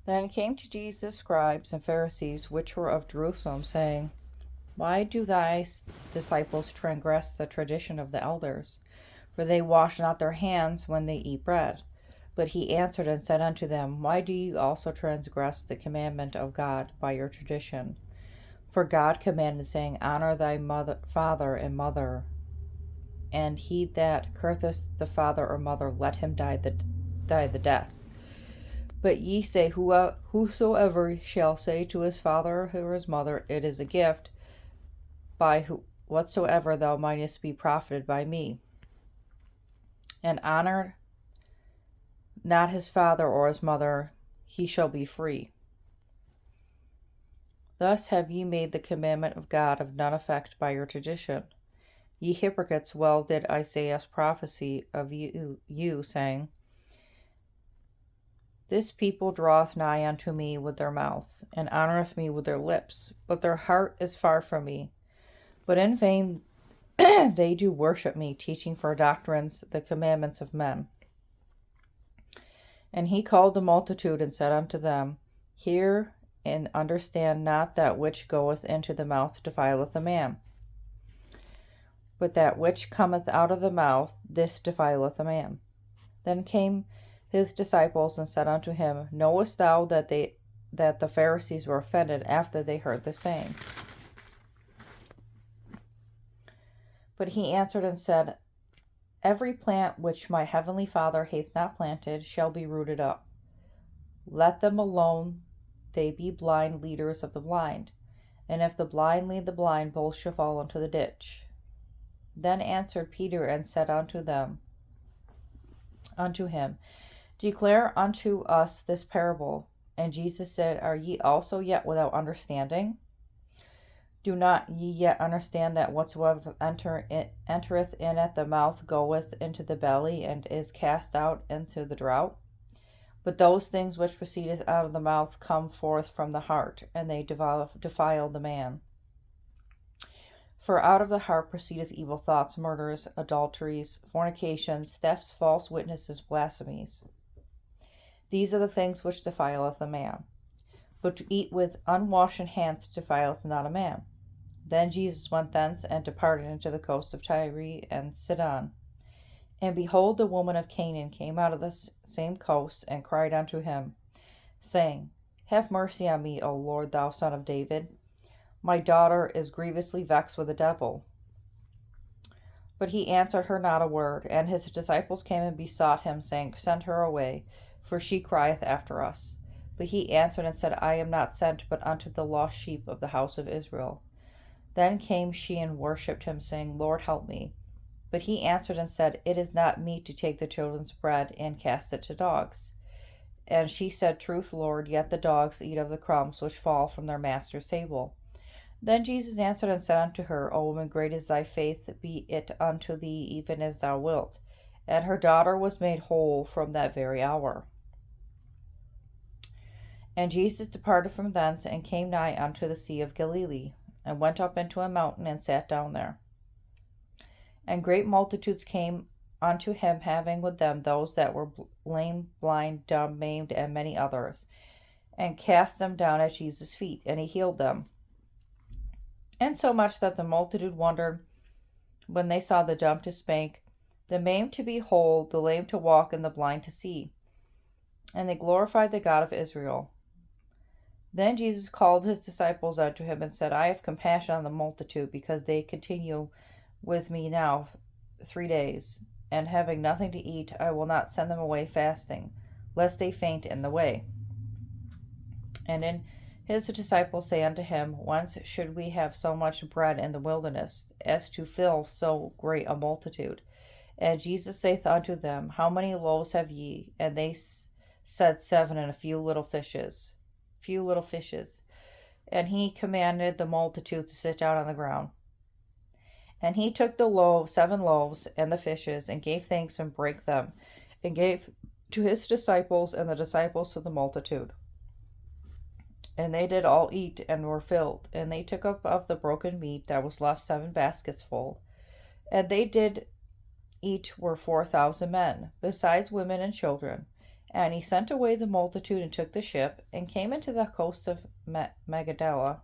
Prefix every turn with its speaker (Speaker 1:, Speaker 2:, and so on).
Speaker 1: Then came to Jesus scribes and Pharisees which were of Jerusalem, saying, Why do thy disciples transgress the tradition of the elders? For they wash not their hands when they eat bread. But he answered and said unto them, Why do you also transgress the commandment of God by your tradition? For God commanded, saying, Honor thy father and mother, and he that curseth the father or mother, let him die the death. But ye say, Whosoever shall say to his father or his mother, It is a gift, by whatsoever thou mightest be profited by me, and honor not his father or his mother, he shall be free. Thus have ye made the commandment of God of none effect by your tradition. Ye hypocrites, well did Isaiah prophesy of you, saying, This people draweth nigh unto me with their mouth, and honoreth me with their lips, but their heart is far from me. But in vain they do worship me, teaching for doctrines the commandments of men. And he called the multitude, and said unto them, Hear and understand not that which goeth into the mouth defileth a man, but that which cometh out of the mouth, this defileth a man. Then came his disciples and said unto him, Knowest thou that the Pharisees were offended after they heard the saying? But he answered and said, Every plant which my heavenly Father hath not planted shall be rooted up. Let them alone, they be blind leaders of the blind. And if the blind lead the blind, both shall fall into the ditch. Then answered Peter and said unto him, Declare unto us this parable. And Jesus said, Are ye also yet without understanding? Do not ye yet understand that whatsoever entereth in at the mouth goeth into the belly, and is cast out into the draught? But those things which proceedeth out of the mouth come forth from the heart, and they defile the man. For out of the heart proceedeth evil thoughts, murders, adulteries, fornications, thefts, false witnesses, blasphemies. These are the things which defileth a man. But to eat with unwashen hands defileth not a man. Then Jesus went thence, and departed into the coast of Tyre and Sidon. And behold, the woman of Canaan came out of the same coast, and cried unto him, saying, Have mercy on me, O Lord, thou son of David. My daughter is grievously vexed with the devil. But he answered her not a word. And his disciples came and besought him, saying, Send her away, for she crieth after us. But he answered and said, I am not sent but unto the lost sheep of the house of Israel. Then came she and worshipped him, saying, Lord, help me. But he answered and said, It is not meet to take the children's bread and cast it to dogs. And she said, Truth, Lord, yet the dogs eat of the crumbs which fall from their master's table. Then Jesus answered and said unto her, O woman, great is thy faith, be it unto thee even as thou wilt. And her daughter was made whole from that very hour. And Jesus departed from thence, and came nigh unto the sea of Galilee, and went up into a mountain, and sat down there. And great multitudes came unto him, having with them those that were lame, blind, dumb, maimed, and many others, and cast them down at Jesus' feet, and he healed them. Insomuch that the multitude wondered when they saw the dumb to speak, the maimed to be whole, the lame to walk, and the blind to see. And they glorified the God of Israel. Then Jesus called his disciples unto him, and said, I have compassion on the multitude, because they continue with me now 3 days, and having nothing to eat, I will not send them away fasting, lest they faint in the way. And his disciples say unto him, Whence should we have so much bread in the wilderness, as to fill so great a multitude? And Jesus saith unto them, How many loaves have ye? And they said, 7, and a few little fishes. And he commanded the multitude to sit down on the ground. And he took the 7 loaves, and the fishes, and gave thanks, and brake them, and gave to his disciples, and the disciples to the multitude. And they did all eat, and were filled. And they took up of the broken meat that was left 7 baskets full. And they did eat were 4,000 men, besides women and children. And he sent away the multitude and took the ship and came into the coast of Magdala.